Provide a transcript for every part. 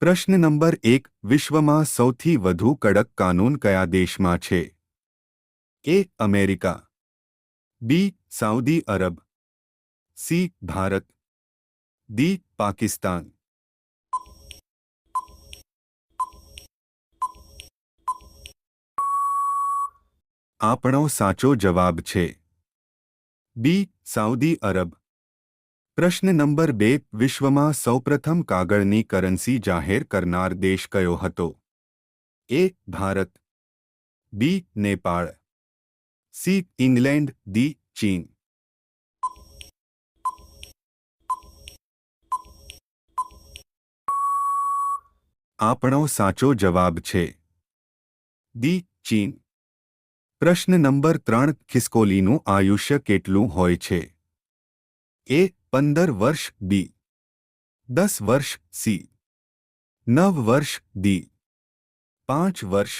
પ્રશ્ન નંબર 1 વિશ્વમાં સૌથી વધુ કડક કાનૂન કયા દેશમાં છે? A. America, B. Saudi Arab, C. Bharat, D. Pakistan. આપણો સાચો જવાબ છે બી. સાઉદી અરબ. પ્રશ્ન નંબર 2 વિશ્વમાં સૌપ્રથમ કાગળની કરન્સી જાહેર કરનાર દેશ કયો હતો? એ. ભારત, બી. નેપાળ, સી. England, D. ચીન. આપણો સાચો જવાબ છે ડી. ચીન. પ્રશ્ન નંબર 3 ખિસકોલીનું આયુષ્ય કેટલું હોય છે? એ. 15 વર્ષ, બી. 10 વર્ષ, સી. 9 વર્ષ, ડી. 5 વર્ષ.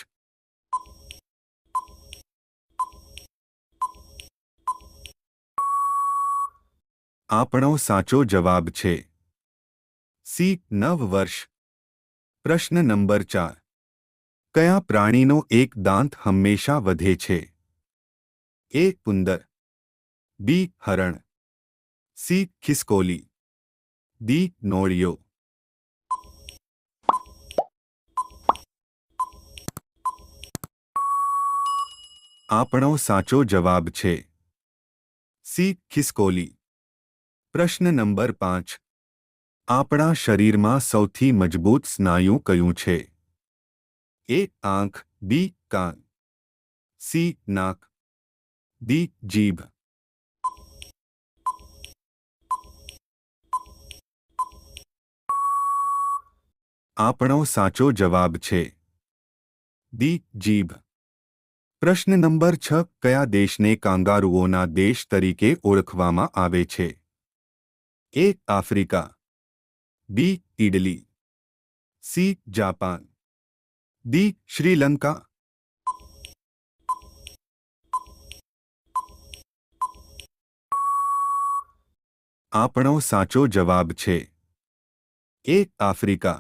આપણો સાચો જવાબ છે સી. 9 વર્ષ. પ્રશ્ન નંબર 4 કયા પ્રાણીનો એક દાંત હંમેશા વધે છે? એ. ઉંદર, બી. હરણ, સી. ખિસકોલી, ડી. નોળિયો. આપણો સાચો જવાબ છે સી. ખિસકોલી. પ્રશ્ન નંબર 5 આપણા શરીરમાં સૌથી મજબૂત સ્નાયુ કયું છે? એ. આંખ, બી. કાન, સી. નાક, ડી. જીભ. આપણો સાચો જવાબ છે ડી. જીભ. પ્રશ્ન નંબર 6 કયા દેશને કાંગારુઓના દેશ તરીકે ઓળખવામાં આવે છે? A. Africa, B. Italy, C. Japan, D. Sri Lanka. આપણો સાચો જવાબ છે એ. આફ્રિકા.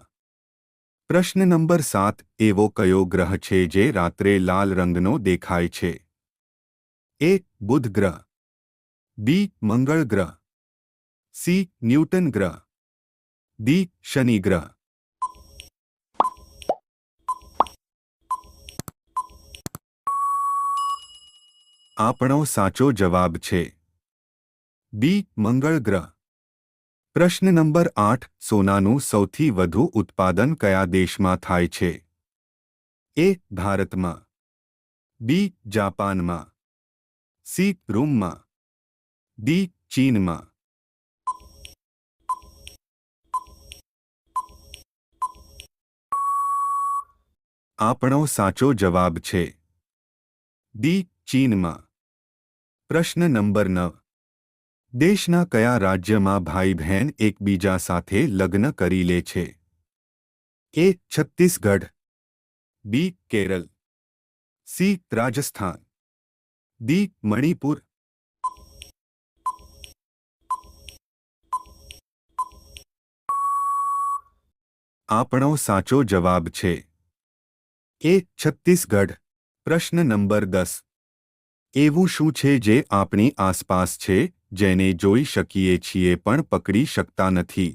પ્રશ્ન નંબર 7 એવો કયો ગ્રહ છે જે રાત્રે લાલ રંગનો દેખાય છે? એ. બુધ ગ્રહ, બી. મંગળ ગ્રહ, સી. ન્યૂટન ગ્રહ, ડી. શનિ ગ્રહ. આપણો સાચો જવાબ છે બી. મંગળ ગ્રહ. પ્રશ્ન નંબર 8 સોનાનું સૌથી વધુ ઉત્પાદન કયા દેશમાં થાય છે? એ. ભારતમાં, બી. જાપાનમાં, સી. રૂસમાં, ડી. ચીનમાં. આપણો સાચો જવાબ છે ડી. ચીનમાં. પ્રશ્ન નંબર 9 દેશના કયા રાજ્યમાં ભાઈ બહેન એકબીજા સાથે લગ્ન કરી લે છે? એ. છત્તીસગઢ, બી. કેરળ, સી. રાજસ્થાન, ડી. મણિપુર. આપણો સાચો જવાબ છે એ. છત્તીસગઢ. પ્રશ્ન નંબર 10 એવું શું છે જે આપણી આસપાસ છે જેને જોઈ શકીએ છીએ પણ પકડી શકતા નથી?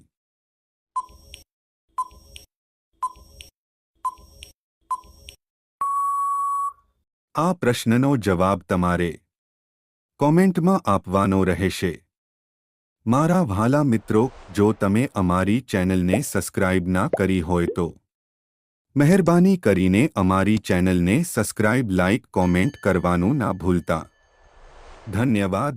આ પ્રશ્નનો જવાબ તમારે કોમેન્ટમાં આપવાનો રહેશે. મારા વહાલા મિત્રો, જો તમે અમારી ચેનલને સબસ્ક્રાઇબ ના કરી હોય તો મહેરબાની કરીને અમારી ચેનલને સબસ્ક્રાઇબ, લાઇક, કોમેન્ટ કરવાનું ના ભૂલતા. ધન્યવાદ.